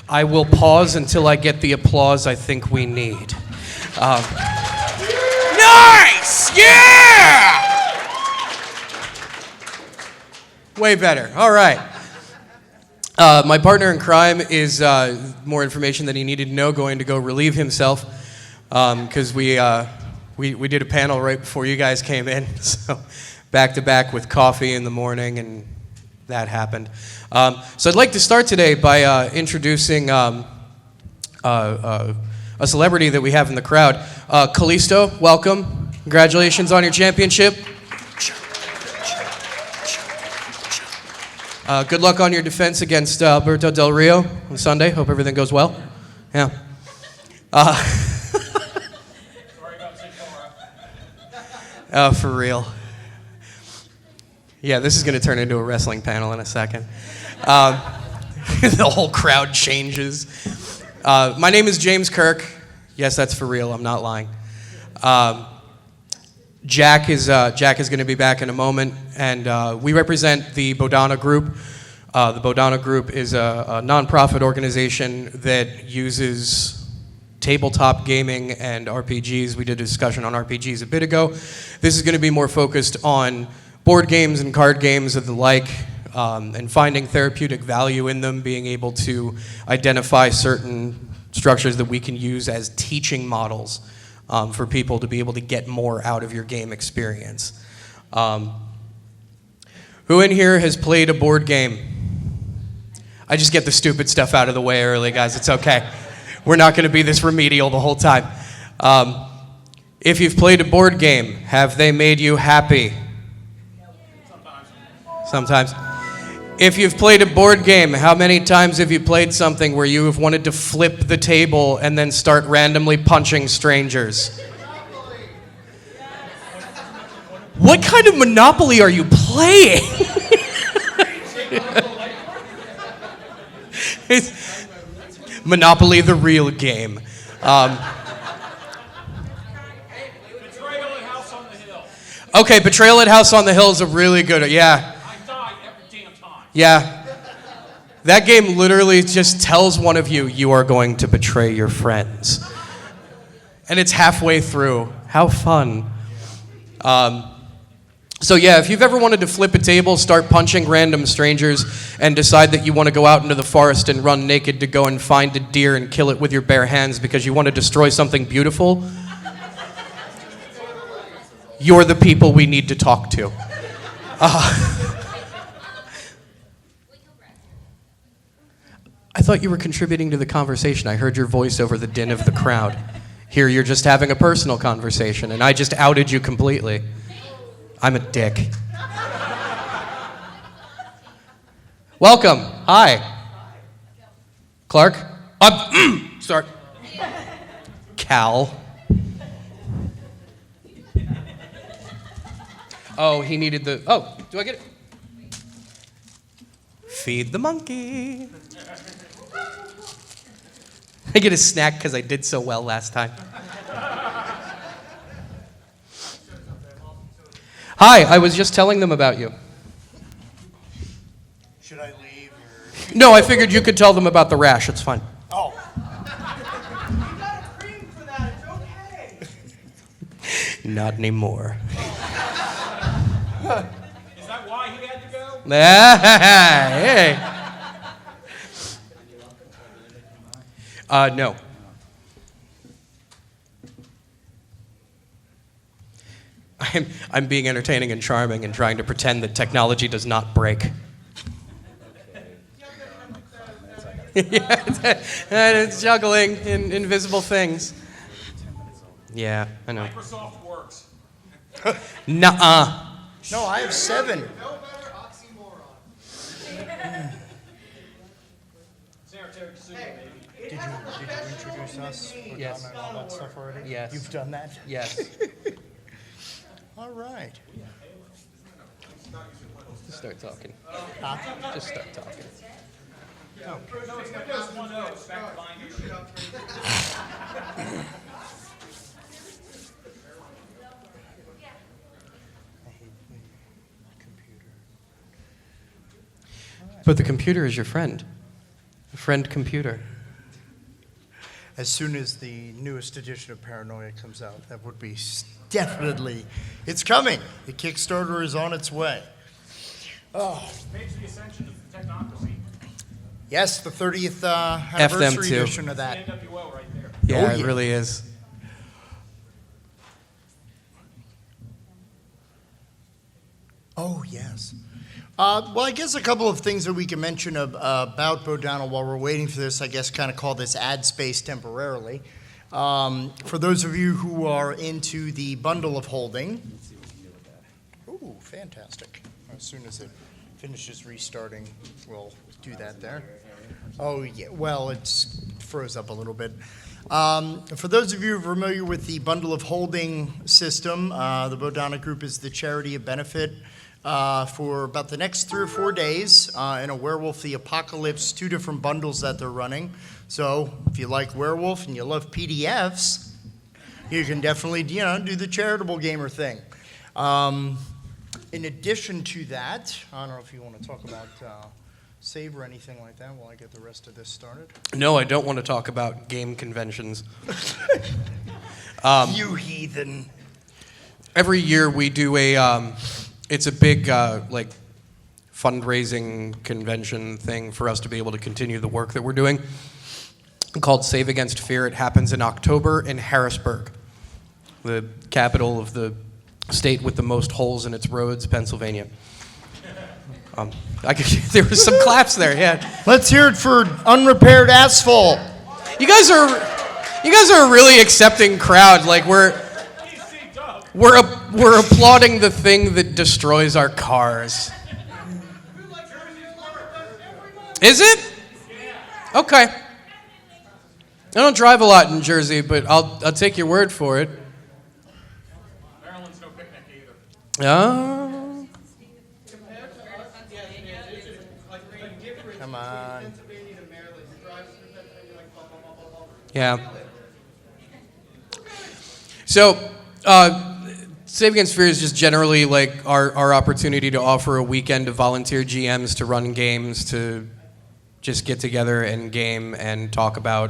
I will pause until I get the applause I think we need. Nice! Yeah! Way better. All right. My partner in crime is more information than he needed to know, going to go relieve himself because we did a panel right before you guys came in, so back to back with coffee in the morning, and that happened. So I'd like to start today by introducing a celebrity that we have in the crowd. Kalisto, welcome. Congratulations on your championship. Good luck on your defense against Alberto Del Rio on Sunday. Hope everything goes well. Yeah. Oh, for real. Yeah, this is going to turn into a wrestling panel in a second. The whole crowd changes. My name is James Kirk. Yes, that's for real. I'm not lying. Jack is going to be back in a moment, and we represent the Bodana Group. The Bodana Group is a nonprofit organization that uses tabletop gaming and RPGs. We did a discussion on RPGs a bit ago. This is going to be more focused on board games and card games of the like, and finding therapeutic value in them, being able to identify certain structures that we can use as teaching models for people to be able to get more out of your game experience. Who in here has played a board game? I just get the stupid stuff out of the way early, guys. It's okay. We're not going to be this remedial the whole time. If you've played a board game, have they made you happy? Sometimes. If you've played a board game, how many times have you played something where you have wanted to flip the table and then start randomly punching strangers? What kind of Monopoly are you playing? It's Monopoly, the real game. Betrayal at House on the Hill. Okay, Betrayal at House on the Hill is a really good, yeah. I die every damn time. Yeah. That game literally just tells one of you, you are going to betray your friends. And it's halfway through. How fun. So yeah, if you've ever wanted to flip a table, start punching random strangers, and decide that you want to go out into the forest and run naked to go and find a deer and kill it with your bare hands because you want to destroy something beautiful, you're the people we need to talk to. I thought you were contributing to the conversation. I heard your voice over the din of the crowd. Here you're just having a personal conversation, and I just outed you completely. I'm a dick. Welcome. Hi. Clark? Start. Cal. Oh, he needed the... Oh, do I get it? Feed the monkey. I get a snack because I did so well last time. Hi, I was just telling them about you. Should I leave or? No, I figured you could tell them about the rash. It's fine. Oh. You got a cream for that. It's okay. Not anymore. Is that why he had to go? Hey. No. I'm being entertaining and charming and trying to pretend that technology does not break. Yeah, it's juggling in invisible things. Yeah, I know. Microsoft works. Nuh-uh. No, I have 7. No better oxymoron. Did you introduce us? We're Yes. done and all that stuff already? Yes. You've done that? Yes. All right. Just start talking. Huh? Just start talking. No, it's my first 1-0. It's back to buying your shit. I hate my computer. But the computer is your friend. Friend computer. As soon as the newest edition of Paranoia comes out, that would be definitely, it's coming. The Kickstarter is on its way. Oh, Makes the ascension of technocracy. yes, the 30th F them anniversary too. edition of that. NWO right there. Yeah, Oh, it yeah. really is. Oh, yes. Well, I guess a couple of things that we can mention about Bodano while we're waiting for this, I guess kind of call this ad space temporarily. For those of you who are into the bundle of holding. Ooh, fantastic. As soon as it finishes restarting, we'll do that there. Oh, yeah, well, it's froze up a little bit. For those of you who are familiar with the bundle of holding system, the Bodana Group is the charity of benefit for about the next 3 or 4 days in a Werewolf the Apocalypse, 2 different bundles that they're running. So if you like Werewolf and you love PDFs, you can definitely, do the charitable gamer thing. In addition to that, I don't know if you want to talk about save or anything like that while I get the rest of this started. No, I don't want to talk about game conventions. You heathen. Every year we do it's a big fundraising convention thing for us to be able to continue the work that we're doing, called Save Against Fear. It happens in October in Harrisburg, the capital of the state with the most holes in its roads, Pennsylvania. There were some claps there, yeah. Let's hear it for unrepaired asphalt. You guys are a really accepting crowd. Like we're applauding the thing that destroys our cars. Is it? Okay. I don't drive a lot in Jersey, but I'll take your word for it. Maryland's no picnic either. Oh. Come on. Yeah. So, Save Against Fear is just generally like our opportunity to offer a weekend of volunteer GMs to run games, to just get together and game and talk about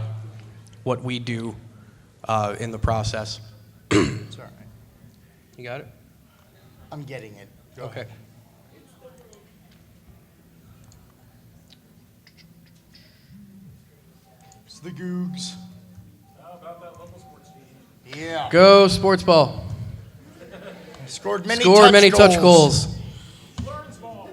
what we do in the process. It's all right. You got it? I'm getting it. Go Okay. ahead. It's the Googs. How about that local sports team? Yeah. Go sports ball. Scored many Score touch many goals. touch goals. Burns ball.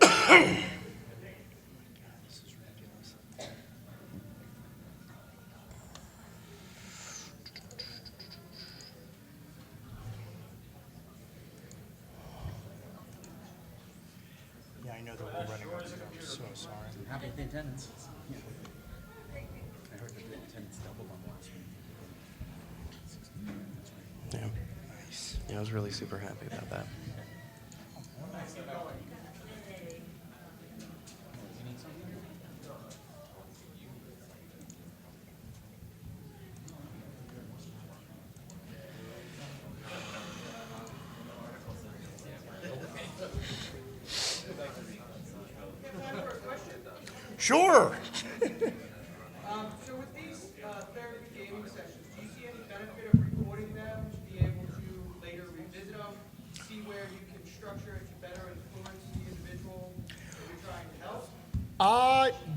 Yeah, I know that we're running over. I'm so sorry. Happy with the attendance. I heard that the attendance doubled on the last one. Yeah. Yeah, I was really super happy about that. Sure. So with these therapy gaming sessions, do you see any benefit of recording them to be able to later revisit them, see where you can structure it to better influence the individual that you're trying to help?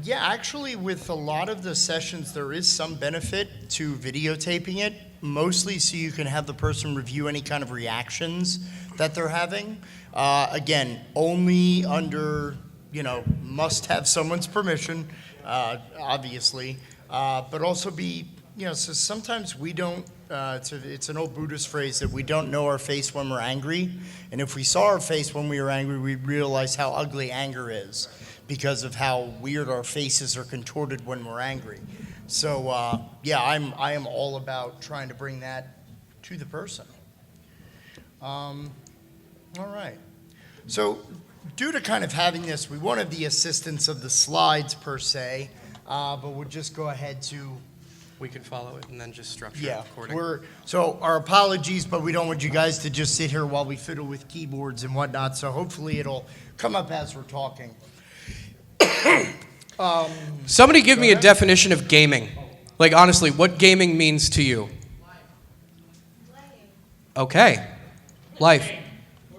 Yeah, actually, with a lot of the sessions, there is some benefit to videotaping it, mostly so you can have the person review any kind of reactions that they're having. Again, only under, must have someone's permission, obviously, but also be, so sometimes we don't, it's an old Buddhist phrase that we don't know our face when we're angry, and if we saw our face when we were angry, we'd realize how ugly anger is, because of how weird our faces are contorted when we're angry. So, yeah, I am all about trying to bring that to the person. All right. So, due to kind of having this, we wanted the assistance of the slides per se, but we'll just go ahead to, We can follow it and then just structure yeah, it accordingly. so our apologies, but we don't want you guys to just sit here while we fiddle with keyboards and whatnot, so hopefully it'll come up as we're talking. Somebody give me a definition of gaming. Like, honestly, what gaming means to you? Okay. Life.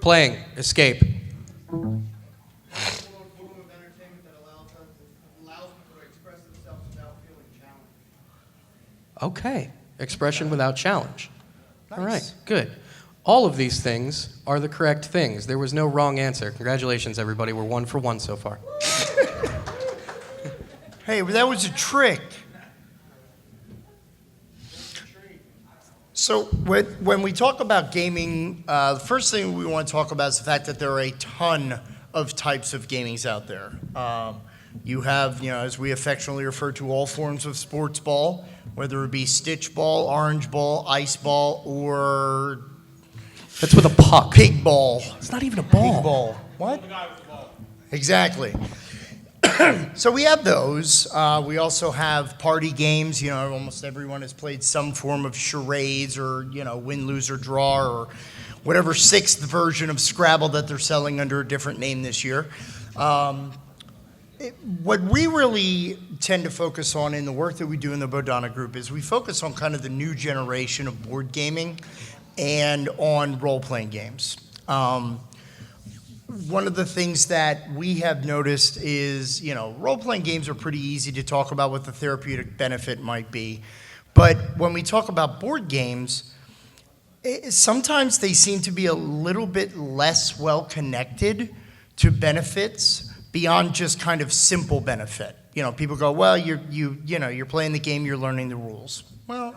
Playing. Escape. form of entertainment that allows people to express themselves without feeling challenged. Okay. Expression without challenge. All right. Nice. Good. All of these things are the correct things. There was no wrong answer. Congratulations, everybody. We're 1 for 1 so far. Hey, that was a trick. So when we talk about gaming, the first thing we want to talk about is the fact that there are a ton of types of gamings out there. You have, as we affectionately refer to, all forms of sports ball, whether it be stitch ball, orange ball, ice ball, or That's with a puck. pig ball. It's not even a ball. Pig ball. What? Exactly. So we have those. We also have party games. Almost everyone has played some form of charades or, win, lose, or draw, or whatever sixth version of Scrabble that they're selling under a different name this year. What we really tend to focus on in the work that we do in the Bodana Group is we focus on kind of the new generation of board gaming and on role-playing games. One of the things that we have noticed is, role-playing games are pretty easy to talk about what the therapeutic benefit might be. But when we talk about board games, sometimes they seem to be a little bit less well-connected to benefits beyond just kind of simple benefit. People go, well, you're playing the game, you're learning the rules. Well,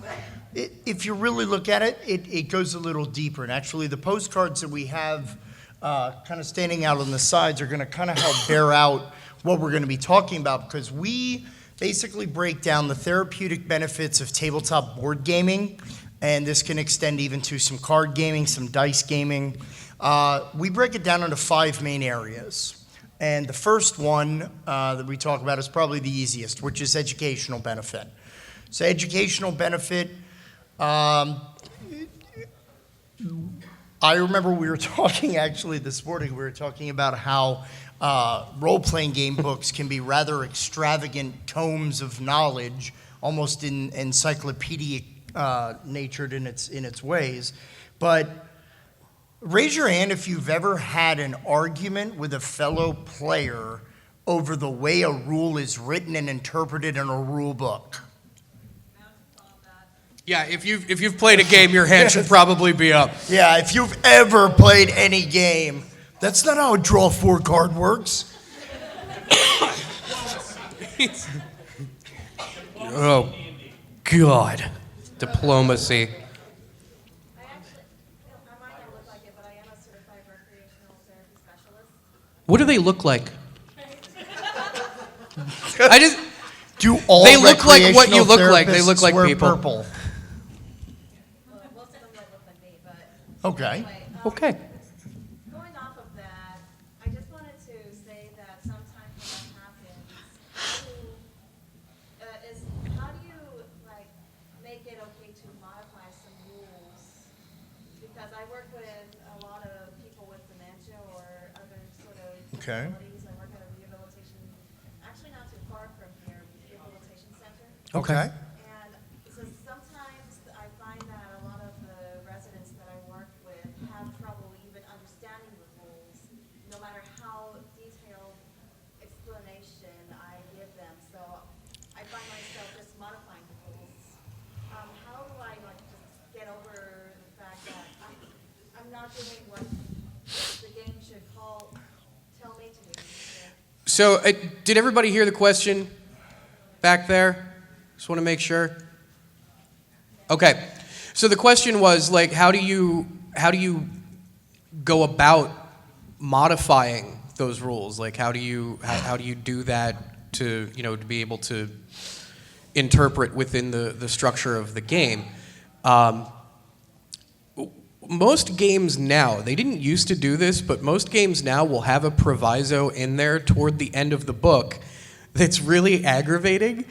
if you really look at it, it goes a little deeper. And actually, the postcards that we have kind of standing out on the sides are going to kind of help bear out what we're going to be talking about, because we basically break down the therapeutic benefits of tabletop board gaming, and this can extend even to some card gaming, some dice gaming. We break it down into 5 main areas. And the first one that we talk about is probably the easiest, which is educational benefit. So educational benefit, I remember we were talking actually this morning, we were talking about how role-playing game books can be rather extravagant tomes of knowledge, almost encyclopedic natured in its ways. But raise your hand if you've ever had an argument with a fellow player over the way a rule is written and interpreted in a rule book. Yeah, if you've played a game, your hand should probably be up. Yeah, if you've ever played any game, that's not how a draw 4 card works. Oh, God. Diplomacy. I might not look like it, but I am a certified recreational therapy specialist. What do they look like? Do all They look like what you recreational look like. They look therapists like wear people. Purple. Well, most of them don't look like me, but Okay. anyway. Okay. Going off of that, I just wanted to say that sometimes when that happens, is how do you make it okay to modify some rules? Because I work with a lot of people with dementia or other sort of Okay. disabilities. I work at a rehabilitation, actually not too far from here, rehabilitation center. Okay. And so sometimes I find that a lot of the residents that I work with have trouble even understanding the rules, no matter how detailed explanation I give them. So I find myself just modifying the rules. How do I just get over the fact that I'm not doing what the game should tell me to do? So, did everybody hear the question back there? Just want to make sure. Okay. So the question was how do you go about modifying those rules? How do you do that to to be able to interpret within the structure of the game? Most games now, they didn't used to do this, but most games now will have a proviso in there toward the end of the book that's really aggravating.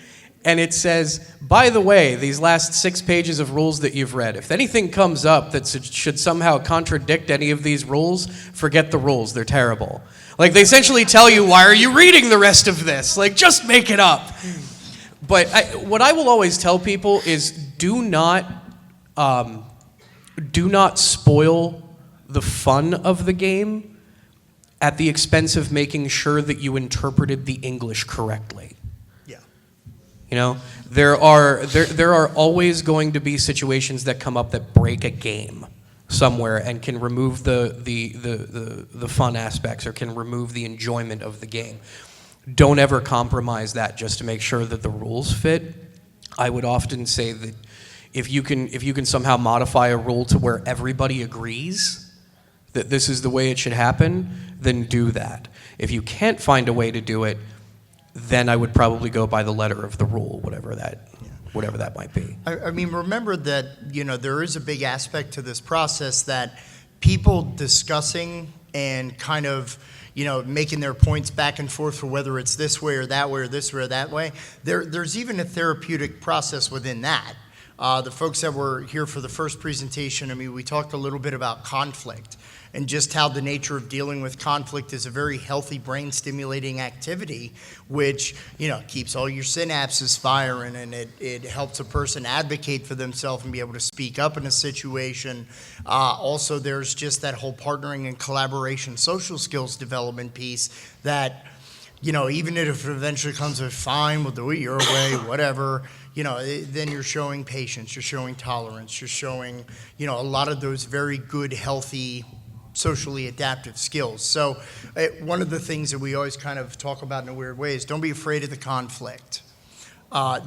and it says, by the way, these last 6 pages of rules that you've read, if anything comes up that should somehow contradict any of these rules, forget the rules, they're terrible. Like, they essentially tell you, why are you reading the rest of this? Like, just make it up. But what I will always tell people is do not spoil the fun of the game at the expense of making sure that you interpreted the English correctly. Yeah. You know, there are always going to be situations that come up that break a game somewhere and can remove the fun aspects or can remove the enjoyment of the game. Don't ever compromise that just to make sure that the rules fit. I would often say that if you can somehow modify a rule to where everybody agrees that this is the way it should happen, then do that. If you can't find a way to do it, then I would probably go by the letter of the rule, whatever that might be. I mean, remember that, there is a big aspect to this process that people discussing and kind of, making their points back and forth for whether it's this way or that way or this way or that way, there's even a therapeutic process within that. The folks that were here for the first presentation, I mean, we talked a little bit about conflict and just how the nature of dealing with conflict is a very healthy brain-stimulating activity, which, keeps all your synapses firing, and it helps a person advocate for themselves and be able to speak up in a situation. Also, there's just that whole partnering and collaboration, social skills development piece that, even if it eventually comes to fine, we'll do it your way, whatever, then you're showing patience, you're showing tolerance, you're showing, a lot of those very good, healthy, socially adaptive skills. So one of the things that we always kind of talk about in a weird way is don't be afraid of the conflict.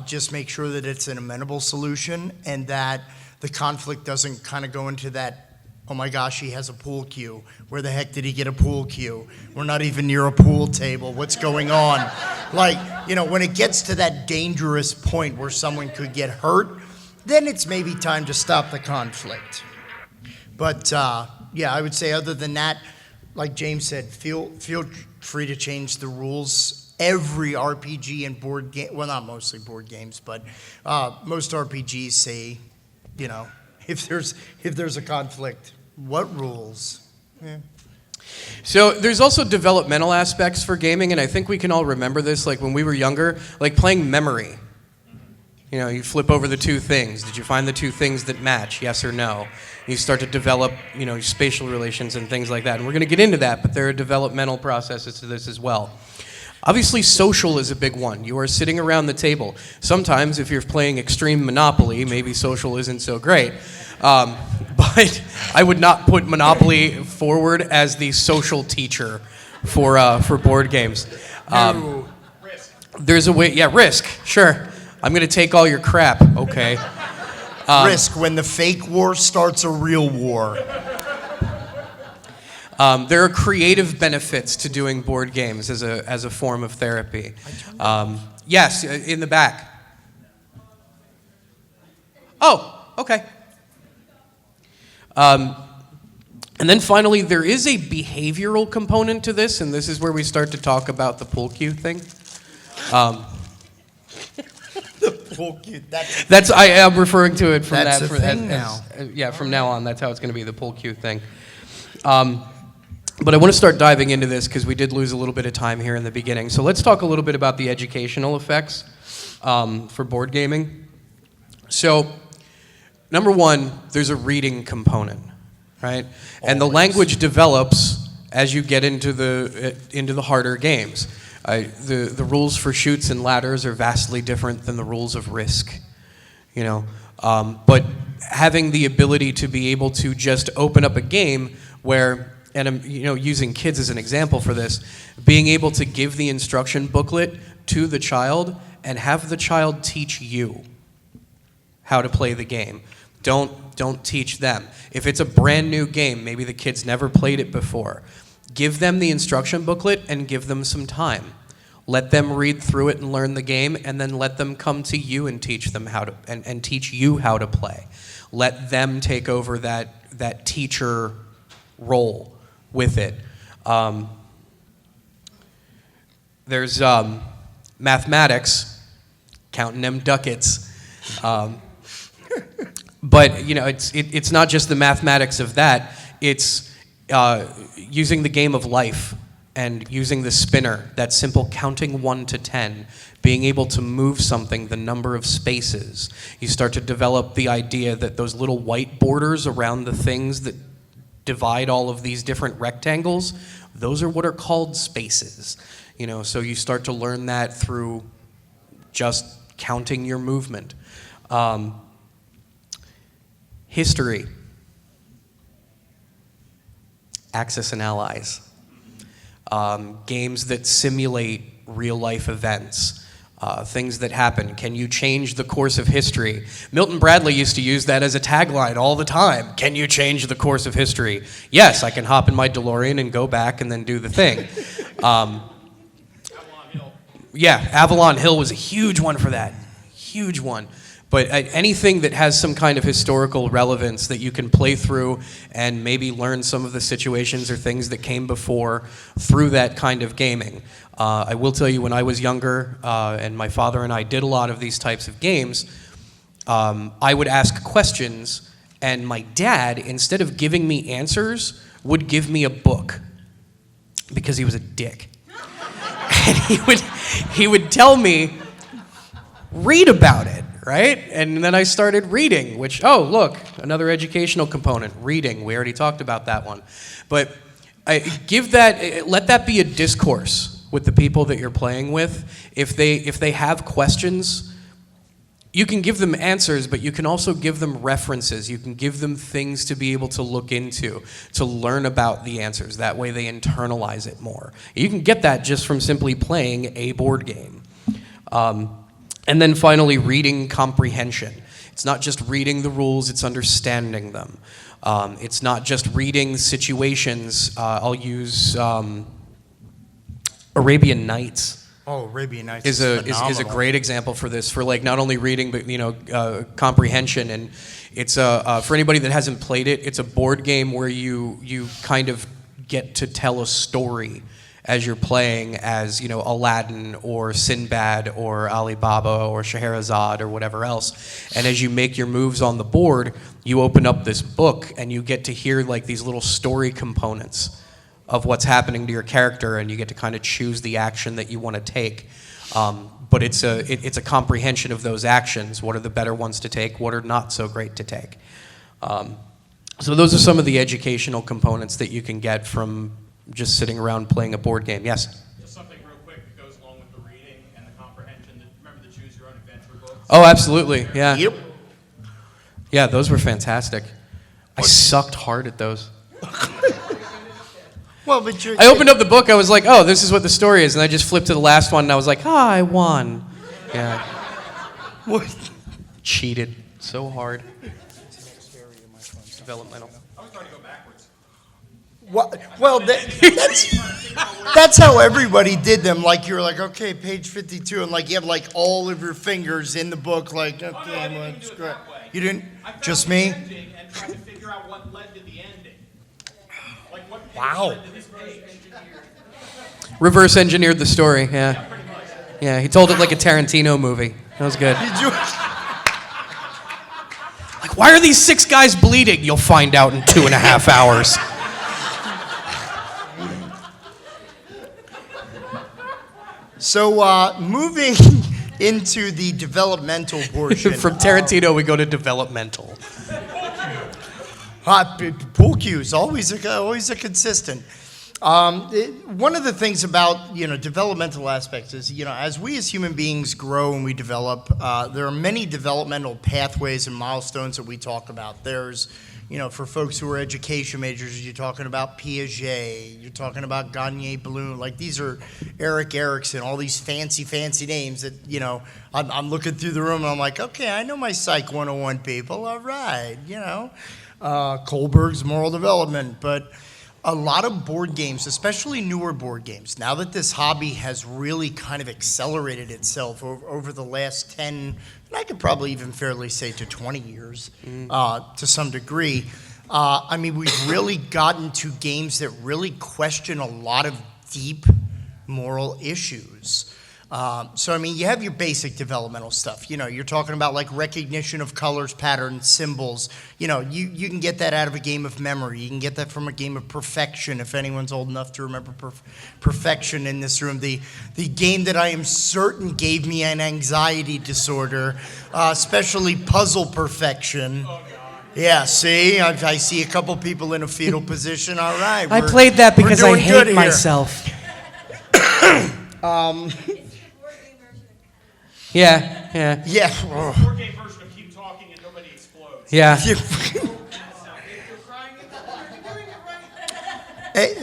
Just make sure that it's an amenable solution and that the conflict doesn't kind of go into that, oh my gosh, he has a pool cue. Where the heck did he get a pool cue? We're not even near a pool table. What's going on? Like, when it gets to that dangerous point where someone could get hurt, then it's maybe time to stop the conflict. But yeah, I would say other than that, like James said, feel free to change the rules. Every RPG and board game, well, not mostly board games, but most RPGs say, if there's a conflict, what rules? Yeah. So there's also developmental aspects for gaming, and I think we can all remember this, like when we were younger, like playing memory. You flip over the 2 things. Did you find the 2 things that match, yes or no? You start to develop, spatial relations and things like that. And we're going to get into that, but there are developmental processes to this as well. Obviously, social is a big one. You are sitting around the table. Sometimes, if you're playing extreme Monopoly, maybe social isn't so great. But I would not put Monopoly forward as the social teacher for board games. Risk. There's a way, Risk, sure. I'm going to take all your crap, okay. Risk, when the fake war starts a real war. There are creative benefits to doing board games as a form of therapy. Yes, in the back. Oh, okay. And then finally, there is a behavioral component to this, and this is where we start to talk about the pool cue thing. The pool cue, I am referring to it from that's that. a thing now. From now on, that's how it's going to be, the pool cue thing. But I want to start diving into this because we did lose a little bit of time here in the beginning. So let's talk a little bit about the educational effects for board gaming. So, number one, there's a reading component, right? And the language develops as you get into the harder games. The rules for chutes and ladders are vastly different than the rules of Risk, But having the ability to be able to just open up a game where, and I'm using kids as an example for this, being able to give the instruction booklet to the child and have the child teach you how to play the game. Don't teach them. If it's a brand new game, maybe the kid's never played it before, give them the instruction booklet and give them some time. Let them read through it and learn the game, and then let them come to you and teach them how to and teach you how to play. Let them take over that teacher role with it. There's mathematics, counting them ducats. But you know, it's not just the mathematics of that. It's using the game of life and using the spinner, that simple counting 1 to 10, being able to move something the number of spaces. You start to develop the idea that those little white borders around the things that divide all of these different rectangles, those are what are called spaces. You know, so you start to learn that through just counting your movement. History. Axis and Allies. Games that simulate real-life events. Things that happen. Can you change the course of history? Milton Bradley used to use that as a tagline all the time. Can you change the course of history? Yes, I can hop in my DeLorean and go back and then do the thing. Yeah, Avalon Hill was a huge one for that. Huge one. But anything that has some kind of historical relevance that you can play through and maybe learn some of the situations or things that came before through that kind of gaming. I will tell you, when I was younger and my father and I did a lot of these types of games, I would ask questions, and my dad, instead of giving me answers, would give me a book because he was a dick. And he would tell me, read about it. Right? And then I started reading, which, oh, look, another educational component, reading. We already talked about that one. But let that be a discourse with the people that you're playing with. If they have questions, you can give them answers, but you can also give them references. You can give them things to be able to look into, to learn about the answers. That way they internalize it more. You can get that just from simply playing a board game. And then finally, reading comprehension. It's not just reading the rules, it's understanding them. It's not just reading situations. I'll use Arabian Nights. Oh, Arabian Nights is a great example for this, for like not only reading, but comprehension. And it's for anybody that hasn't played it, it's a board game where you kind of get to tell a story as you're playing as, Aladdin or Sinbad or Alibaba or Scheherazade or whatever else. And as you make your moves on the board, you open up this book and you get to hear like these little story components of what's happening to your character, and you get to kind of choose the action that you want to take. But it's a comprehension of those actions. What are the better ones to take? What are not so great to take? So those are some of the educational components that you can get from just sitting around playing a board game. Yes? Just something real quick that goes along with the reading and the comprehension. Remember the Choose Your Own Adventure books? Oh, absolutely. Yeah. Yep. Yeah, those were fantastic. I sucked hard at those. Well, but I opened up the book, I was like, oh, this is what the story is. And I just flipped to the last one, and I was like, I won. Yeah. What? Cheated so hard. Developmental. I was trying to go backwards. Well, that's how everybody did them. Like, you're like, okay, page 52, and like you have like all of your fingers in the book. Like, okay, I didn't do it that way. You didn't? I found Just the me? ending and tried to figure out what led to the ending. Like what page Wow. led to this page. Reverse engineered the story, yeah. Pretty much. Yeah, he told it like a Tarantino movie. That was good. Did you? Like, why are these 6 guys bleeding? You'll find out in 2.5 hours. So, moving into the developmental portion. From Tarantino, we go to developmental. Pool cues, always a consistent. One of the things about developmental aspects is as we as human beings grow and we develop, there are many developmental pathways and milestones that we talk about. There's for folks who are education majors, you're talking about Piaget, you're talking about Gagne Bloom, like these are Eric Erickson, all these fancy names that I'm looking through the room and I'm like, okay, I know my Psych 101 people, all right, Kohlberg's moral development, but a lot of board games, especially newer board games, now that this hobby has really kind of accelerated itself over the last 10, and I could probably even fairly say to 20 years to some degree, we've really gotten to games that really question a lot of deep moral issues. So, I mean, you have your basic developmental stuff. You know, you're talking about like recognition of colors, patterns, symbols. You know, you can get that out of a game of memory. You can get that from a game of perfection, if anyone's old enough to remember perfection in this room. The game that I am certain gave me an anxiety disorder, especially puzzle perfection. Yeah, see, I see a couple people in a fetal position. All right. I played that we're because I doing good hate here. myself. Yeah. Yeah. Board game version of keep talking and nobody explodes. Yeah.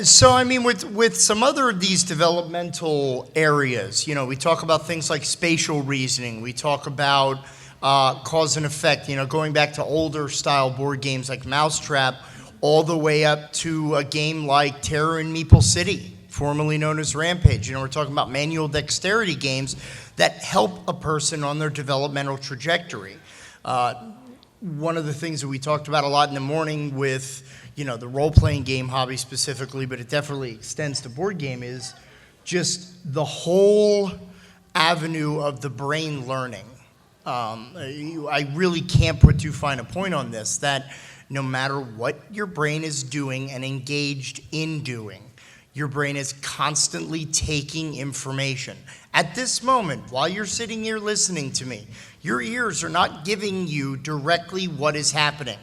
So, I mean, with some other of these developmental areas, you know, we talk about things like spatial reasoning. We talk about cause and effect, you know, going back to older style board games like Mousetrap, all the way up to a game like Terror in Meeple City, formerly known as Rampage. You know, we're talking about manual dexterity games that help a person on their developmental trajectory. One of the things that we talked about a lot in the morning with, you know, the role-playing game hobby specifically, but it definitely extends to board game, is just the whole avenue of the brain learning. I really can't put too fine a point on this, that no matter what your brain is doing and engaged in doing, your brain is constantly taking information. At this moment, while you're sitting here listening to me, your ears are not giving you directly what is happening.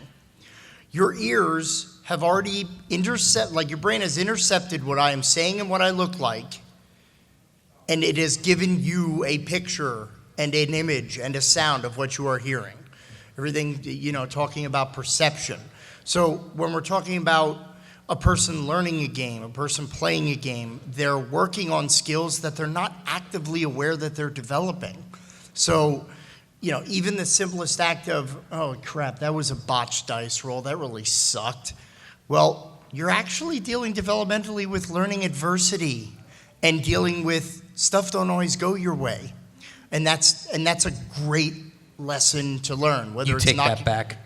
Your ears have already your brain has intercepted what I am saying and what I look like, and it has given you a picture and an image and a sound of what you are hearing. Everything, you know, talking about perception. So when we're talking about a person learning a game, a person playing a game, they're working on skills that they're not actively aware that they're developing. So, you know, even the simplest act of, oh crap, that was a botched dice roll, that really sucked. Well, you're actually dealing developmentally with learning adversity and dealing with stuff don't always go your way. And that's a great lesson to learn. Whether You it's take not, that back.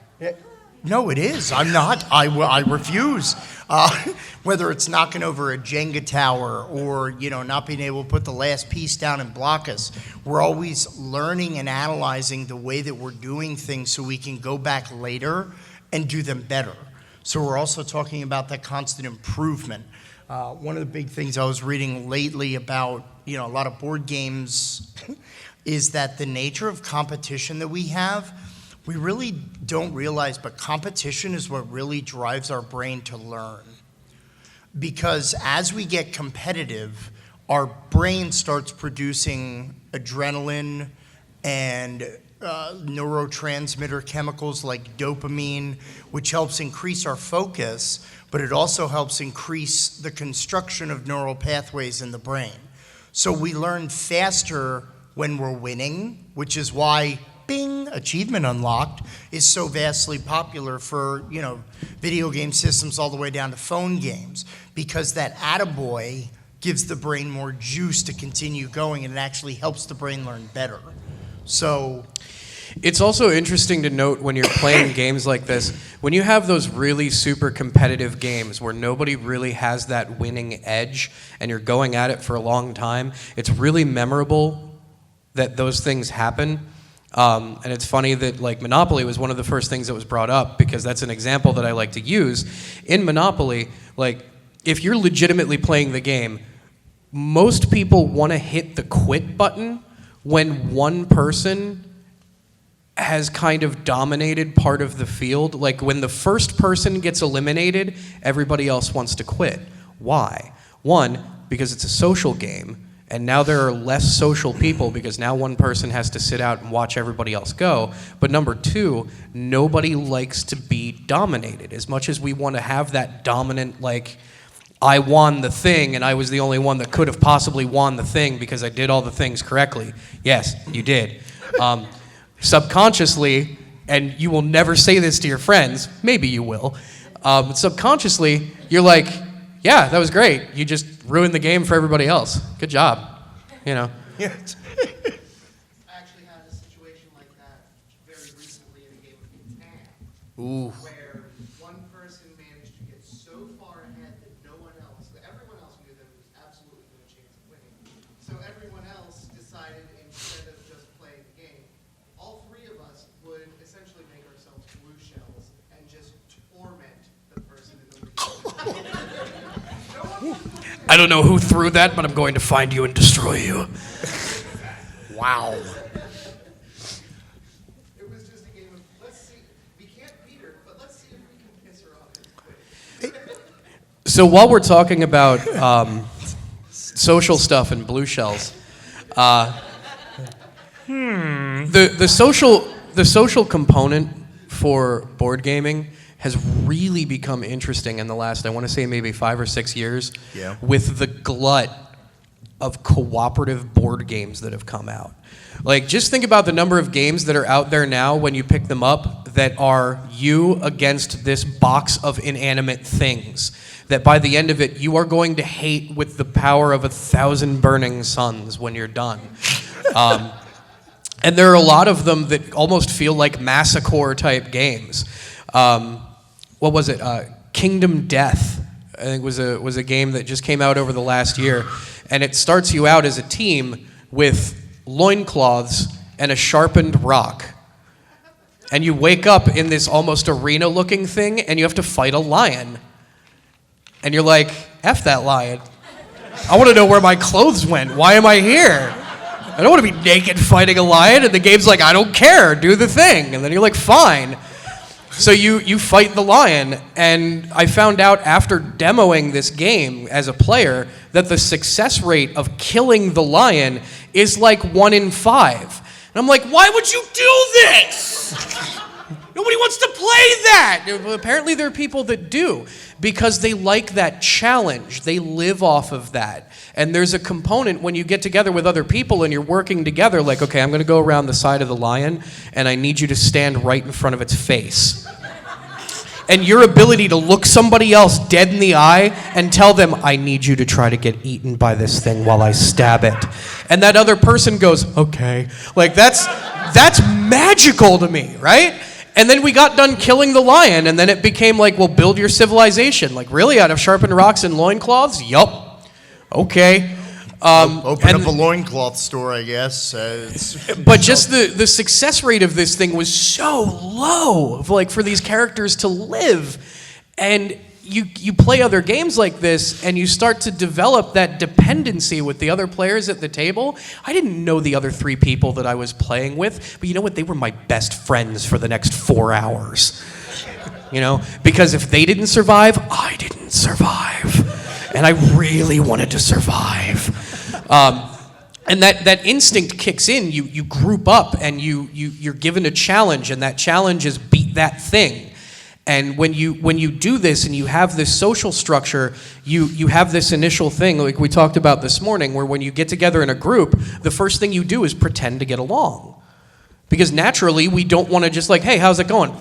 No, it is. I'm not. I refuse. Whether it's knocking over a Jenga tower or, you know, not being able to put the last piece down and block us, we're always learning and analyzing the way that we're doing things so we can go back later and do them better. So we're also talking about that constant improvement. One of the big things I was reading lately about, you know, a lot of board games is that the nature of competition that we have, we really don't realize, but competition is what really drives our brain to learn. Because as we get competitive, our brain starts producing adrenaline and neurotransmitter chemicals like dopamine, which helps increase our focus, but it also helps increase the construction of neural pathways in the brain. So we learn faster when we're winning, which is why bing, achievement unlocked is so vastly popular for, you know, video game systems all the way down to phone games, because that attaboy gives the brain more juice to continue going, and it actually helps the brain learn better. So It's also interesting to note when you're playing games like this, when you have those really super competitive games where nobody really has that winning edge and you're going at it for a long time, it's really memorable that those things happen. And it's funny that like Monopoly was one of the first things that was brought up, because that's an example that I like to use. In Monopoly, like if you're legitimately playing the game, most people want to hit the quit button when one person has kind of dominated part of the field. Like when the first person gets eliminated, everybody else wants to quit. Why? One, because it's a social game, and now there are less social people because now one person has to sit out and watch everybody else go. But number two, nobody likes to be dominated. As much as we want to have that dominant, like, I won the thing and I was the only one that could have possibly won the thing because I did all the things correctly. Yes, you did. Subconsciously, and you will never say this to your friends, maybe you will, subconsciously, you're like, yeah, that was great. You just ruined the game for everybody else. Good job. You know. yeah. I actually had a situation like that very recently in a game of Catan. Ooh. Where one person managed to get so far ahead that everyone else knew that it was absolutely no chance of winning. So everyone else decided I don't know who threw that, but I'm going to find you and destroy you. Wow. It was just a game of, let's see, we can't beat her, but let's see if we can piss her off. So while we're talking about social stuff and blue shells, the social component for board gaming has really become interesting in the last, I want to say maybe 5 or 6 years, Yeah. with the glut of cooperative board games that have come out. Like, just think about the number of games that are out there now when you pick them up that are you against this box of inanimate things. That by the end of it, you are going to hate with the power of 1,000 burning suns when you're done. And there are a lot of them that almost feel like massacre type games. What was it? Kingdom Death, I think was a game that just came out over the last year. And it starts you out as a team with loincloths and a sharpened rock. And you wake up in this almost arena-looking thing, and you have to fight a lion. And you're like, F that lion. I want to know where my clothes went. Why am I here? I don't want to be naked fighting a lion. And the game's like, I don't care. Do the thing. And then you're like, fine. So you fight the lion. And I found out after demoing this game as a player that the success rate of killing the lion is like 1 in 5. And I'm like, why would you do this? Nobody wants to play that. Apparently there are people that do because they like that challenge. They live off of that. And there's a component when you get together with other people and you're working together, like, okay, I'm going to go around the side of the lion and I need you to stand right in front of its face. And your ability to look somebody else dead in the eye and tell them, I need you to try to get eaten by this thing while I stab it. And that other person goes, okay. Like, that's magical to me, right? And then we got done killing the lion, and then it became like, well, build your civilization. Like, really? Out of sharpened rocks and loincloths? Yup. Okay. Open up a loincloth store, I guess. But just the success rate of this thing was so low, like for these characters to live. And you play other games like this, and you start to develop that dependency with the other players at the table. I didn't know the other 3 people that I was playing with, but you know what? They were my best friends for the next 4 hours. You know? Because if they didn't survive, I didn't survive. And I really wanted to survive. And that instinct kicks in. You group up, and you're given a challenge, and that challenge is beat that thing. And when you do this and you have this social structure, you have this initial thing like we talked about this morning, where when you get together in a group, the first thing you do is pretend to get along. Because naturally, we don't want to just like, hey, how's it going?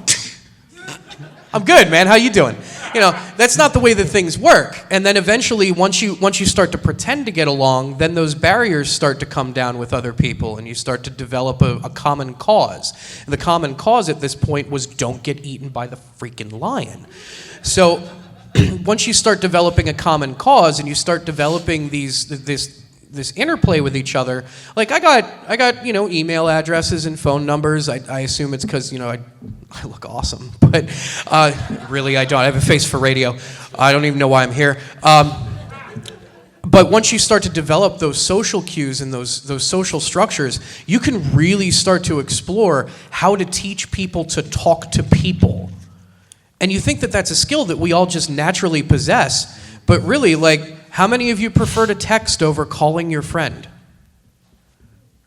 I'm good, man. How you doing? You know, that's not the way that things work. And then eventually, once you start to pretend to get along, then those barriers start to come down with other people, and you start to develop a common cause. And the common cause at this point was don't get eaten by the freaking lion. So once you start developing a common cause and you start developing this interplay with each other, like I got email addresses and phone numbers. I assume it's because I look awesome, but really I don't. I have a face for radio. I don't even know why I'm here. But once you start to develop those social cues and those social structures, you can really start to explore how to teach people to talk to people. And you think that that's a skill that we all just naturally possess, but really, like, how many of you prefer to text over calling your friend?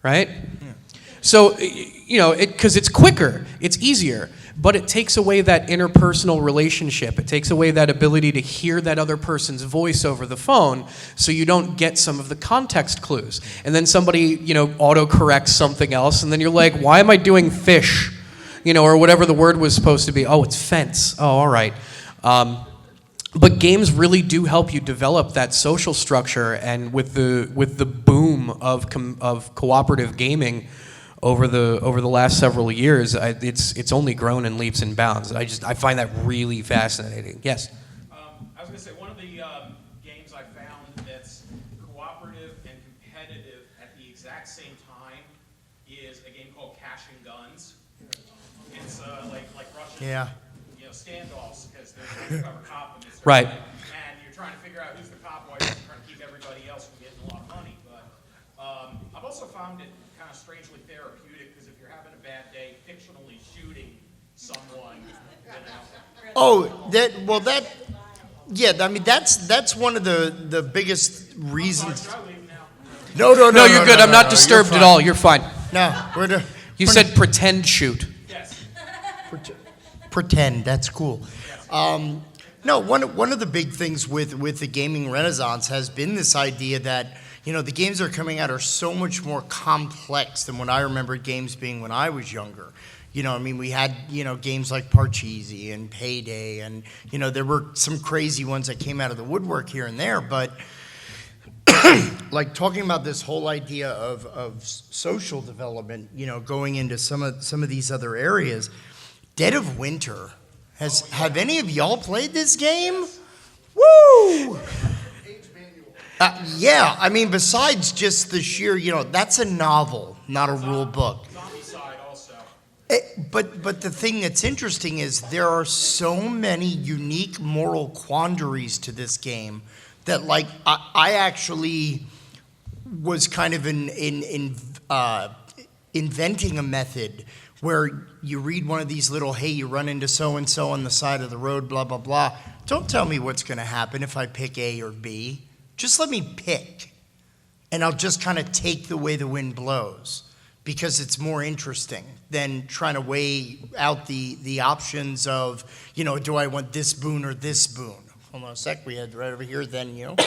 Right? Yeah. So, because it's quicker, it's easier, but it takes away that interpersonal relationship. It takes away that ability to hear that other person's voice over the phone, so you don't get some of the context clues. And then somebody, autocorrects something else, and then you're like, why am I doing fish? Or whatever the word was supposed to be. Oh, it's fence. Oh, all right. But games really do help you develop that social structure, and with the boom of cooperative gaming over the last several years, it's only grown in leaps and bounds. I find that really fascinating. Yes. I was going to say one of the games I found that's cooperative and competitive at the exact same time is a game called Cash and Guns. It's like Russian standoffs, because there's an undercover cop in this. Right. And you're trying to figure out who's the cop while you're trying to keep also found it kind of strangely therapeutic, because if you're having a bad day, fictionally shooting someone, you know. Oh, yeah, I mean, that's one of the biggest reasons. Should I leave now? No, you're good. I'm not disturbed at all. You're fine. No, You said pretend shoot. Yes. pretend. That's cool. No, one of the big things with the gaming renaissance has been this idea that, you know, the games that are coming out are so much more complex than what I remember games being when I was younger. You know, I mean, we had, you know, games like Parcheesi and Payday, and, you know, there were some crazy ones that came out of the woodwork here and there, but like talking about this whole idea of social development, you know, going into some of these other areas. Dead of Winter, have any of y'all played this game? Woo! Yeah, I mean, besides just the sheer, you know, that's a novel, not a rule book. Zombie side also. But the thing that's interesting is there are so many unique moral quandaries to this game that, like, I actually was kind of inventing a method where you read one of these little, hey, you run into so-and-so on the side of the road, blah, blah, blah. Don't tell me what's going to happen if I pick A or B. Just let me pick, and I'll just kind of take the way the wind blows, because it's more interesting than trying to weigh out the options of, you know, do I want this boon or this boon? Hold on a sec, we had right over here, then you. Oh, I was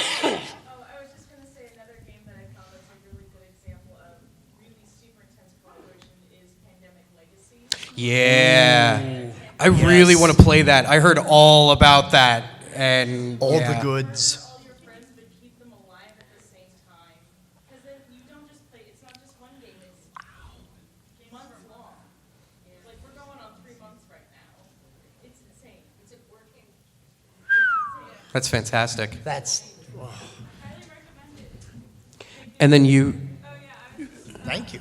just gonna say another game that I found that's a really good example of really super intense cooperation is Pandemic Legacy. Yeah. I really want to play that. I heard all about that. And All yeah. the goods. All your friends, but keep them alive at the same time. Because then you don't just play, it's not just one game, it's months long. Like, we're going on 3 months right now. It's insane. It's working. It's insane. That's fantastic. That's, Highly recommend it. And then you, Oh, yeah, I was just, thank you.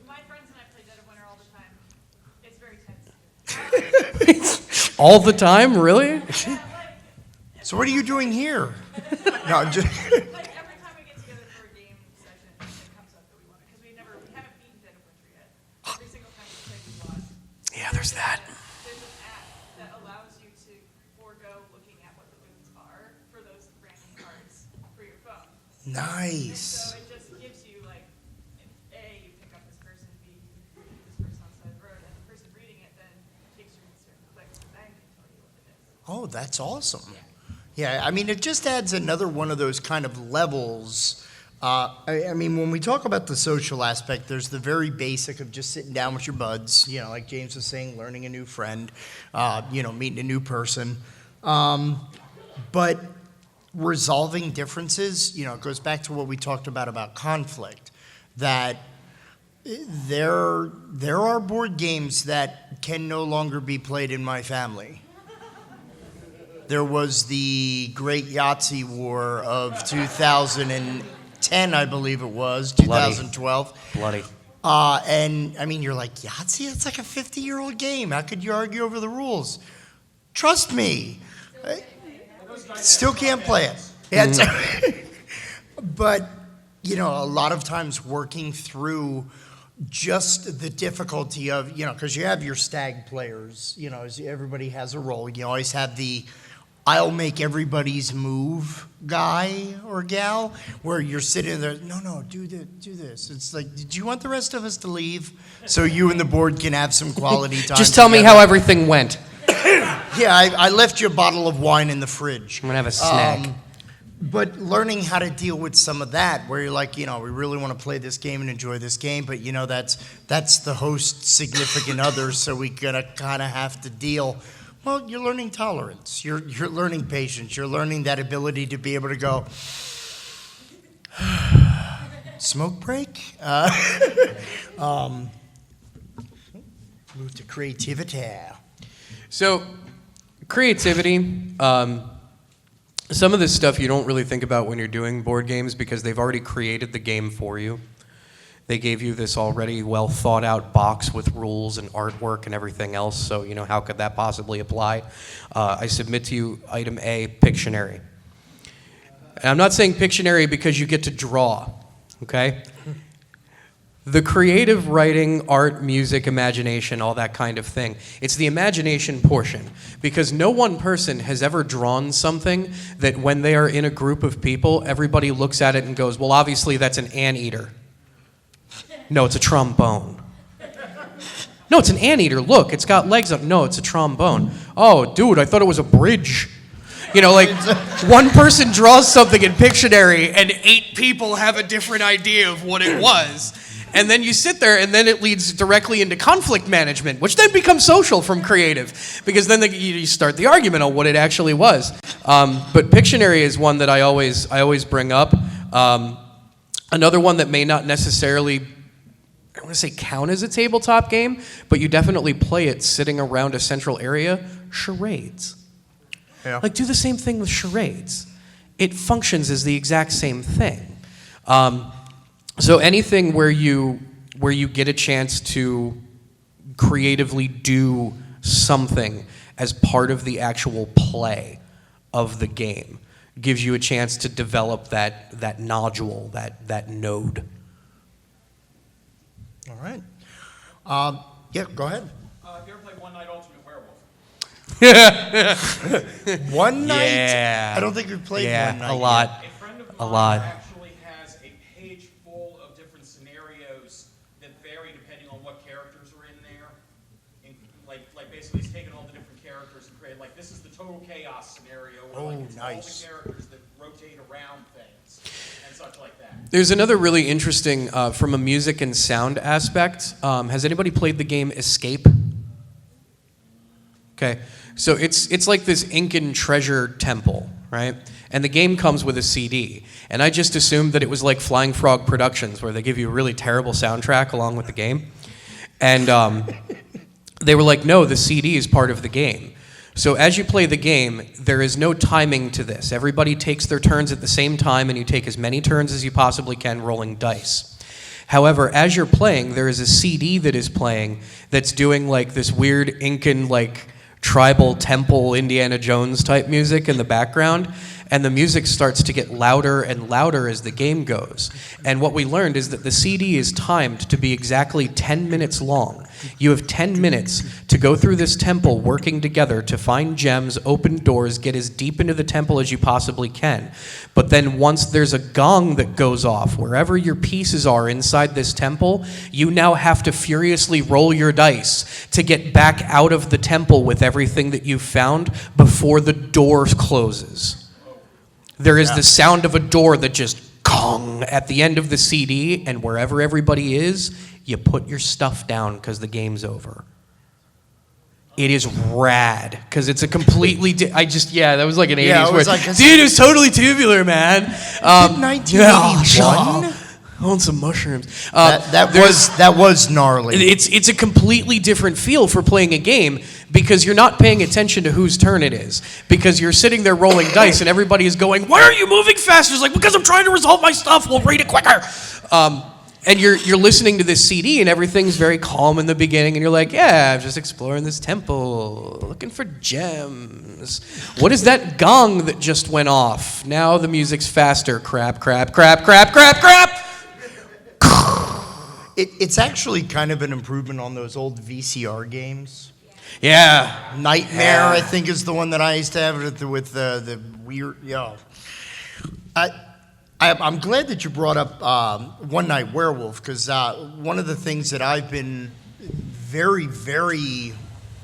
my friends and I play Dead of Winter all the time. It's very tense. all the time, really? So what are you doing here? No, I'm just, Like, every time we get together for a game session, it comes up that we want it, because we haven't beaten Dead of Winter yet. Every single time we play, we lost. Yeah, there's that. There's an app that allows you to forego looking at what the boons are for those random cards for your phone. nice. So it just gives you, like, A, you pick up this person, B, you read this person on the side of the road, and the person reading it then takes you certain clicks, and then can tell you what it is. Oh, that's awesome. Yeah, I mean, it just adds another one of those kind of levels. I mean, when we talk about the social aspect, there's the very basic of just sitting down with your buds, you know, like James was saying, learning a new friend, you know, meeting a new person. But resolving differences, you know, it goes back to what we talked about conflict, that there are board games that can no longer be played in my family. There was the Great Yahtzee War of 2010, I believe it was, Bloody. 2012. Bloody. And, I mean, you're like, Yahtzee? It's like a 50-year-old game. How could you argue over the rules? Trust me. Still can't play it. Yeah, but, you know, a lot of times working through just the difficulty of, you know, because you have your stag players, you know, everybody has a role. You always have the I'll make everybody's move guy or gal, where you're sitting there, no, do this. It's like, did you want the rest of us to leave so you and the board can have some quality time? Just tell me together? how everything went. Yeah, I left you a bottle of wine in the fridge. I'm going to have a snack. But learning how to deal with some of that, where you're like, you know, we really want to play this game and enjoy this game, but, you know, that's the host's significant other, so we gotta kind of have to deal. Well, you're learning tolerance. You're learning patience. You're learning that ability to be able to go, smoke break. Move to creativity. So, creativity, some of this stuff you don't really think about when you're doing board games because they've already created the game for you. They gave you this already well thought out box with rules and artwork and everything else, so, you know, how could that possibly apply? I submit to you item A, Pictionary. And I'm not saying Pictionary because you get to draw, okay? The creative writing, art, music, imagination, all that kind of thing. It's the imagination portion. Because no one person has ever drawn something that when they are in a group of people, everybody looks at it and goes, well, obviously that's an anteater. No, it's a trombone. No, it's an anteater. Look, it's got legs up. No, it's a trombone. Oh, dude, I thought it was a bridge. You know, like, one person draws something in Pictionary and 8 people have a different idea of what it was. And then you sit there, and then it leads directly into conflict management, which then becomes social from creative, because then you start the argument on what it actually was. But Pictionary is one that I always bring up. Another one that may not necessarily, I want to say count as a tabletop game, but you definitely play it sitting around a central area, charades. Yeah. Like, do the same thing with charades. It functions as the exact same thing. So anything where you get a chance to creatively do something as part of the actual play of the game gives you a chance to develop that nodule, that node. All right. Yeah, go ahead. Have you ever played One Night Ultimate Werewolf? One night? Yeah. I don't think we've played Yeah, one night a lot. A friend of A mine lot. actually has a page full of different scenarios that vary depending on what characters are in there. And like basically he's taken all the different characters and created, like, this is the total chaos scenario where like, it's all nice. the characters that rotate around things and such like that. There's another really interesting, from a music and sound aspect. Has anybody played the game Escape? Okay, so it's like this Incan treasure temple, right? And the game comes with a CD. And I just assumed that it was like Flying Frog Productions, where they give you a really terrible soundtrack along with the game. And they were like, no, the CD is part of the game. So as you play the game, there is no timing to this. Everybody takes their turns at the same time, and you take as many turns as you possibly can rolling dice. However, as you're playing, there is a CD that is playing that's doing like this weird Incan, like, tribal temple Indiana Jones type music in the background, and the music starts to get louder and louder as the game goes. And what we learned is that the CD is timed to be exactly 10 minutes long. You have 10 minutes to go through this temple working together to find gems, open doors, get as deep into the temple as you possibly can. But then once there's a gong that goes off, wherever your pieces are inside this temple, you now have to furiously roll your dice to get back out of the temple with everything that you've found before the door closes. There is the sound of a door that just gong at the end of the CD, and wherever everybody is, you put your stuff down because the game's over. It is rad because it's a completely. That was like an 80s Yeah, it was word. like a- Dude, it was totally tubular, man. 1981? I want some mushrooms. That was gnarly. It's a completely different feel for playing a game because you're not paying attention to whose turn it is. Because you're sitting there rolling dice and everybody is going, why are you moving faster? It's like, because I'm trying to resolve my stuff. We'll read it quicker. And you're listening to this CD and everything's very calm in the beginning and you're like, yeah, I'm just exploring this temple, looking for gems. What is that gong that just went off? Now the music's faster. Crap, crap, crap, crap, crap, crap. It's actually kind of an improvement on those old VCR games. Yeah. Nightmare, I think, is the one that I used to have with the weird. I'm glad that you brought up One Night Werewolf because one of the things that I've been very, very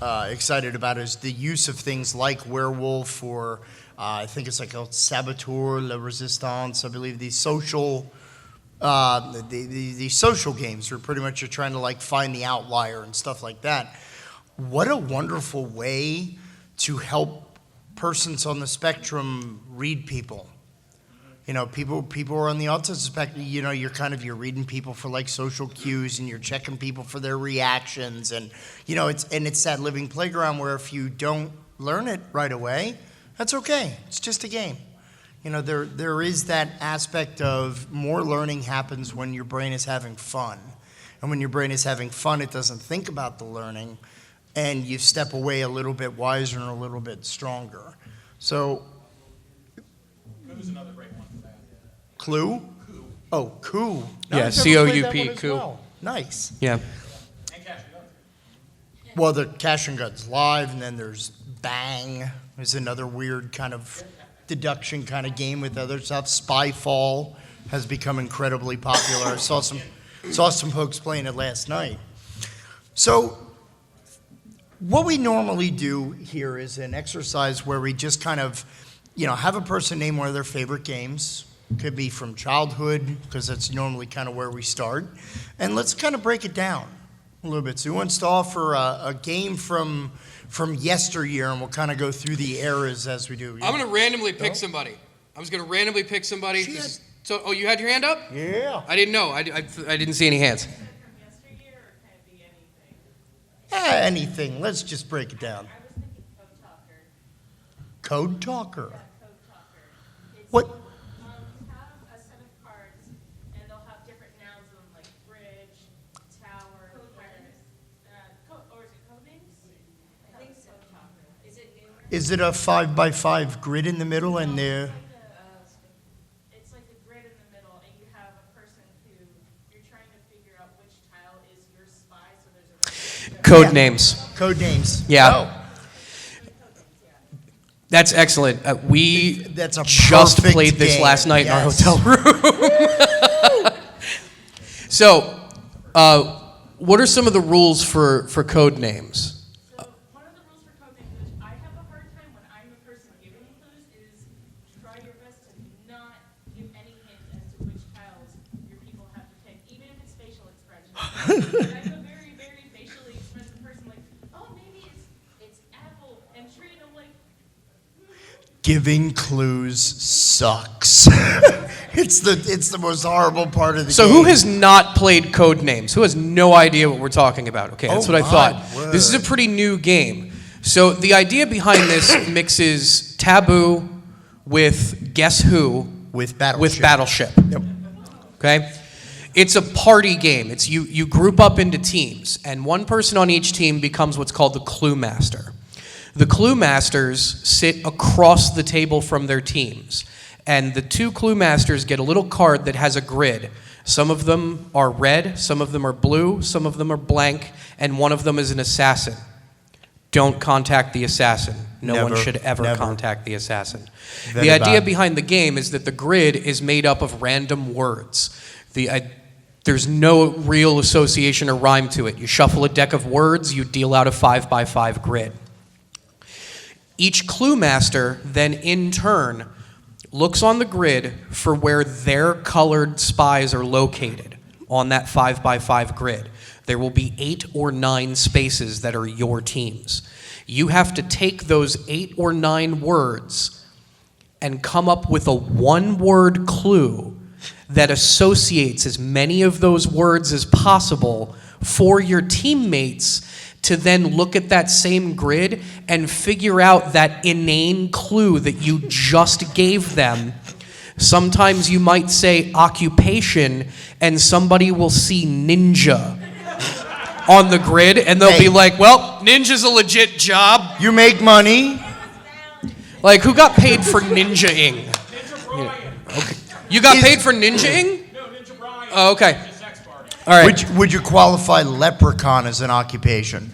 excited about is the use of things like Werewolf or I think it's like called Saboteur, La Resistance. I believe these social. The social games where pretty much you're trying to like find the outlier and stuff like that. What a wonderful way to help persons on the spectrum read people. You know, people are on the autism spectrum. You know, you're reading people for like social cues and you're checking people for their reactions and you know it's that living playground where if you don't learn it right away, that's okay. It's just a game. You know, there is that aspect of more learning happens when your brain is having fun. And when your brain is having fun, it doesn't think about the learning, and you step away a little bit wiser and a little bit stronger. So, Who's another great one for that? Clue? Oh, Coup. Yeah, I've never played that COUP, one as Coup. well. Nice. Yeah. And cash and guns. Well, the Cash and Guns Live, and then there's Bang, is another weird kind of deduction kind of game with other stuff. Spyfall has become incredibly popular. I saw some folks playing it last night. So what we normally do here is an exercise where we just kind of, have a person name one of their favorite games. Could be from childhood, because that's normally kind of where we start. And let's kind of break it down a little bit. So who wants to offer a game from yesteryear, and we'll kind of go through the eras as we do. I'm going to randomly pick somebody. I was going to randomly pick somebody. So, you had your hand up? Yeah. I didn't know. I didn't see any hands. From yesteryear, or can it be anything? Anything. Let's just break it down. I was thinking Code Talker. Code Talker. Code Talker. It's, What? You have a set of cards, and they'll have different nouns on them, like bridge, tower, pirate. Or is it code names? I think so. Code Talker. Is it newer? Is it a 5x5 grid in the middle and the? It's like a grid in the middle, and you have a person who you're trying to figure out which tile is your spy. So there's a Code Yeah. names. Code names. Yeah. Oh, That's excellent. We that's a just perfect played this game. last night Yes. in our hotel room. So, what are some of the rules for code names? So one of the rules for code names, which I have a hard time when I'm the person giving clues, is try your best to not give any hint as to which tiles your people have to pick, even if it's facial expression. I'm a very, very facially expressive person, like, oh, maybe it's apple and tree, and I'm like, Giving clues sucks. it's the most horrible part of the So game. who has not played code names? Who has no idea what we're talking about? Okay, that's Oh what I my thought. This is a word. pretty new game. So the idea behind this mixes Taboo with Guess Who with Battleship? with Battleship. Yep. Okay? It's a party game. It's you group up into teams, and one person on each team becomes what's called the Clue Master. The Clue Masters sit across the table from their teams, and the two Clue Masters get a little card that has a grid. Some of them are red, some of them are blue, some of them are blank, and one of them is an assassin. Don't contact the assassin. No one Never, should ever never. contact the assassin. Very The idea bad. behind the game is that the grid is made up of random words. There's no real association or rhyme to it. You shuffle a deck of words, you deal out a 5x5 grid. Each clue master then, in turn, looks on the grid for where their colored spies are located on that 5x5 grid. There will be 8 or 9 spaces that are your teams. You have to take those 8 or 9 words and come up with a one-word clue that associates as many of those words as possible for your teammates to then look at that same grid and figure out that inane clue that you just gave them. Sometimes you might say occupation, and somebody will see ninja on the grid, and they'll be Hey. like, well, ninja's a legit job. You make money. Like, who got paid for ninja-ing? Ninja Brian. You got paid for ninja-ing? No, Ninja Brian. Oh, okay. His sex party. All right. Would you qualify leprechaun as an occupation?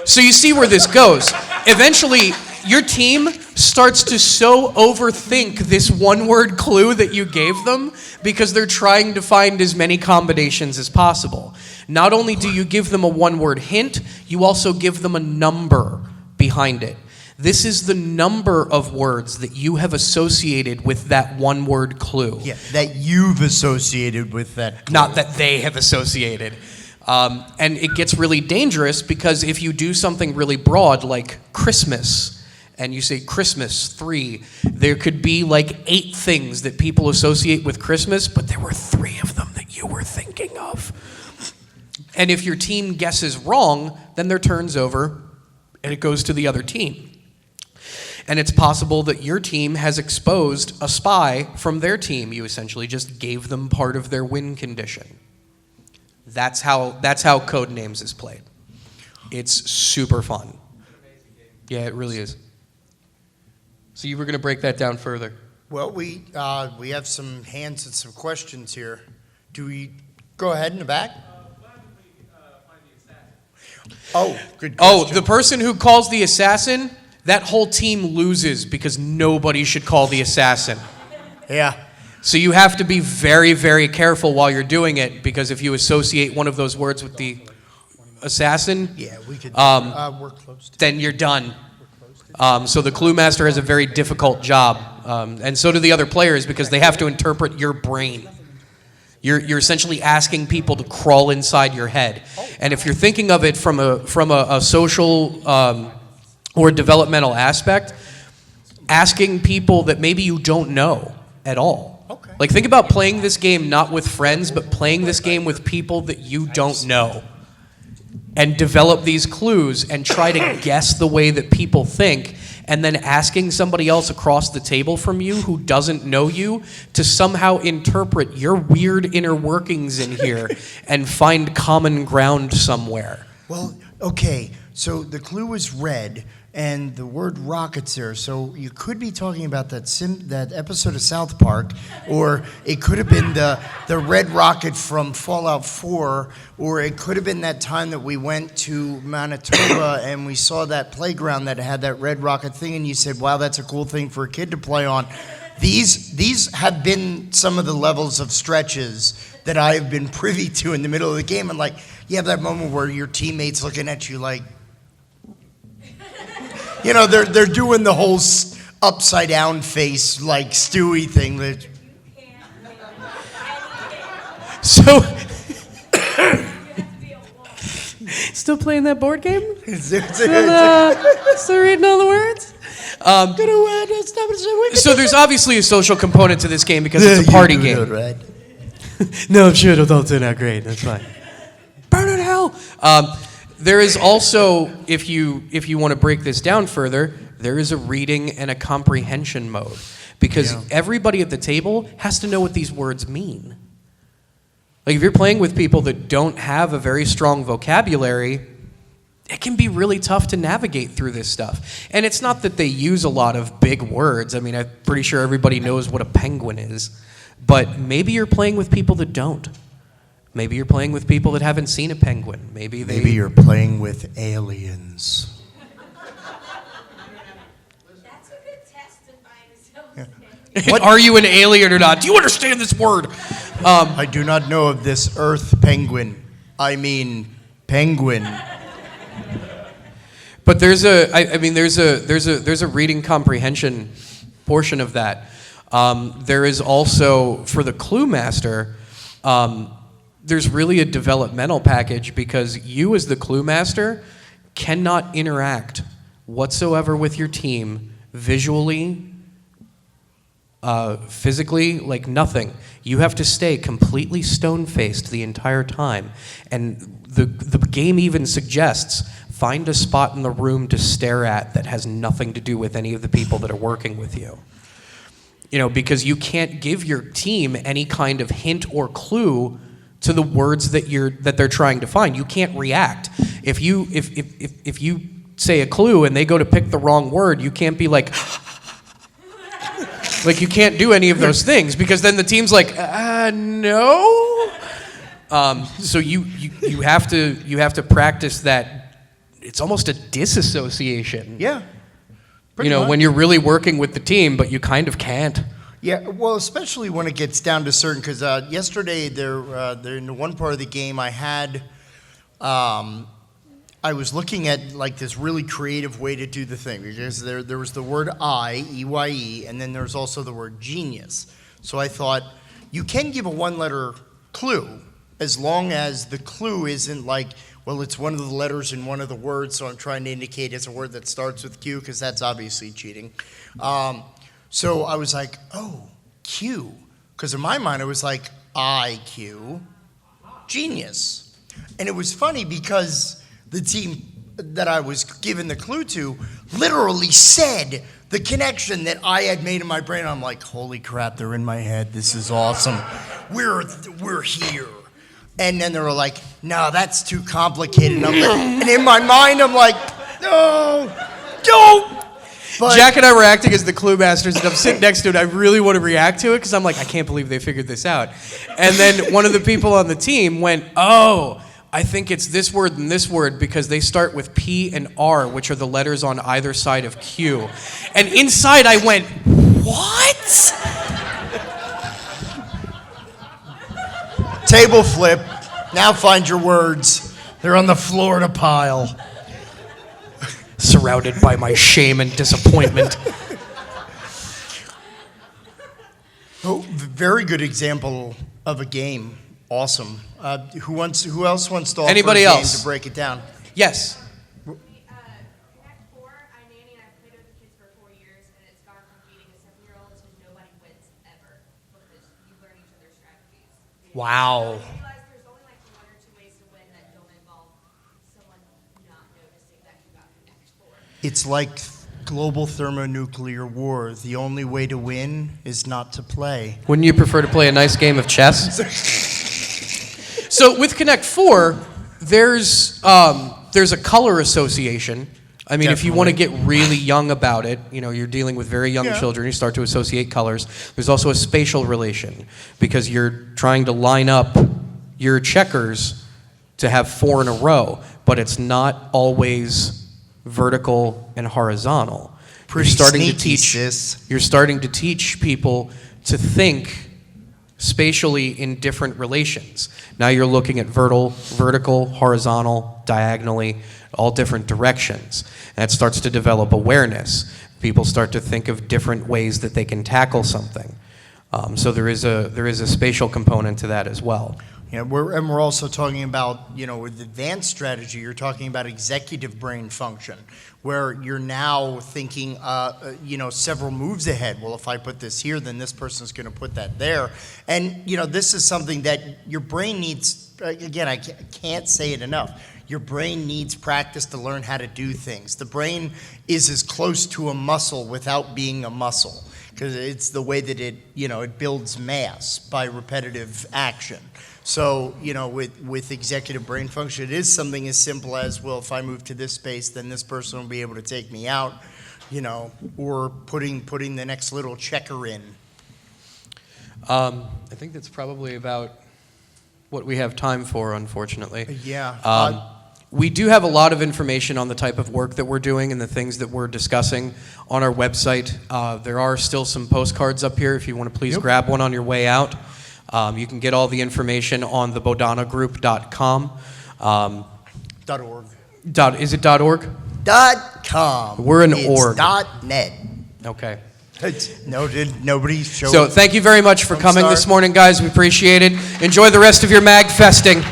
So you see where this goes. Eventually, your team starts to so overthink this one-word clue that you gave them because they're trying to find as many combinations as possible. Not only do you give them a one-word hint, you also give them a number behind it. This is the number of words that you have associated with that one-word clue. Yeah, that you've associated with that. clue. Not that they have associated. And it gets really dangerous because if you do something really broad like Christmas, and you say Christmas 3, there could be like 8 things that people associate with Christmas, but there were 3 of them that you were thinking of. And if your team guesses wrong, then their turn's over and it goes to the other team. And it's possible that your team has exposed a spy from their team. You essentially just gave them part of their win condition. That's how Codenames is played. It's super fun. Yeah, it really is. So you were going to break that down further. Well, we have some hands and some questions here. Do we Go ahead in the back. Oh, good Oh, question. the person who calls the assassin, that whole team loses because nobody should call the assassin. Yeah. So you have to be very, very careful while you're doing it, because if you associate one of those words with the assassin, Yeah, we could. We're close to. then you're done. So the clue master has a very difficult job, and so do the other players, because they have to interpret your brain. You're essentially asking people to crawl inside your head, and if you're thinking of it from a social or developmental aspect, asking people that maybe you don't know at all. Okay. Like, think about playing this game not with friends, but playing this game with people that you don't know. And develop these clues and try to guess the way that people think, and then asking somebody else across the table from you who doesn't know you to somehow interpret your weird inner workings in here and find common ground somewhere. Well, okay. So the clue was red, and the word rocket's there. So you could be talking about that episode of South Park, or it could have been the red rocket from Fallout 4, or it could have been that time that we went to Manitoba and we saw that playground that had that red rocket thing, and you said, "Wow, that's a cool thing for a kid to play on." These have been some of the levels of stretches that I have been privy to in the middle of the game, and like you have that moment where your teammates looking at you like. You know, they're doing the whole upside down face like Stewie thing. That So, still playing that board game? Still reading all the words? So there's obviously a social component to this game because it's a party game. No, I'm sure adults are not great. That's fine. Burn in hell. There is also, if you want to break this down further, there is a reading and a comprehension mode, because everybody at the table has to know what these words mean. Like, if you're playing with people that don't have a very strong vocabulary, it can be really tough to navigate through this stuff. And it's not that they use a lot of big words. I mean, I'm pretty sure everybody knows what a penguin is. But maybe you're playing with people that don't. Maybe you're playing with people that haven't seen a penguin. Maybe you're playing with aliens. That's a good test to find yourself. What? Are you an alien or not? Do you understand this word? I do not know of this Earth penguin. I mean, penguin. But there's a reading comprehension portion of that. There is also, for the clue master, there's really a developmental package, because you as the clue master cannot interact whatsoever with your team visually, physically, like nothing. You have to stay completely stone-faced the entire time. And the game even suggests find a spot in the room to stare at that has nothing to do with any of the people that are working with you. You know, because you can't give your team any kind of hint or clue to the words that they're trying to find. You can't react. If you say a clue and they go to pick the wrong word, you can't be like like you can't do any of those things, because then the team's like, no. So you have to practice that. It's almost a disassociation. Yeah. You know, when you're really working with the team, but you kind of can't. Yeah, well, especially when it gets down to certain, because yesterday there in the one part of the game I had, I was looking at like this really creative way to do the thing, because there was the word EYE, and then there's also the word genius. So I thought, you can give a one-letter clue as long as the clue isn't like, well, it's one of the letters in one of the words, so I'm trying to indicate it's a word that starts with Q, because that's obviously cheating. So I was like, oh, Q. Because in my mind, it was like, IQ, genius. And it was funny because the team that I was given the clue to literally said the connection that I had made in my brain. I'm like, holy crap, they're in my head. This is awesome. We're here. And then they were like, no, that's too complicated. And in my mind, I'm like, no, don't. But- Jack and I were acting as the clue masters, and I'm sitting next to it. I really want to react to it because I'm like, I can't believe they figured this out. And then one of the people on the team went, oh, I think it's this word and this word because they start with P and R, which are the letters on either side of Q. And inside I went, what? Table flip. Now find your words. They're on the floor in a pile. Surrounded by my shame and disappointment. Oh, very good example of a game. Awesome. Who else wants to offer Anybody a game else? to break it down? Yes. Connect Four, I nanny and I've played with the kids for 4 years, and it's gone from beating a 7-year-old to nobody wins ever because you learn each other's strategies. Wow. I realize there's only like 1 or 2 ways to win that don't involve someone not noticing that you got Connect Four. It's like global thermonuclear war. The only way to win is not to play. Wouldn't you prefer to play a nice game of chess? So with Connect 4, there's a color association. I mean, if you want to get really young about it, you know, you're dealing with very young children, you start to associate colors. There's also a spatial relation because you're trying to line up your checkers to have 4 in a row, but it's not always vertical and horizontal. Pretty sneaky, sis. You're starting to teach people to think spatially in different relations. Now you're looking at vertical, horizontal, diagonally, all different directions. And that starts to develop awareness. People start to think of different ways that they can tackle something. So there is a spatial component to that as well. Yeah, we're also talking about, you know, with advanced strategy, you're talking about executive brain function, where you're now thinking, you know, several moves ahead. Well, if I put this here, then this person's going to put that there. And, you know, this is something that your brain needs, again, I can't say it enough. Your brain needs practice to learn how to do things. The brain is as close to a muscle without being a muscle, because it's the way that it, you know, it builds mass by repetitive action. So, you know, with executive brain function, it is something as simple as, well, if I move to this space, then this person will be able to take me out, you know, or putting the next little checker in. I think that's probably about what we have time for, unfortunately. Yeah. We do have a lot of information on the type of work that we're doing and the things that we're discussing on our website. There are still some postcards up here if you want to please grab one on your way out. You can get all the information on the BodanaGroup.com. .org. Is it .org? .com. We're an it's org. .net. Okay. Nobody showed. So thank you very much for coming this morning, guys. We appreciate it. Enjoy the rest of your MAGFesting.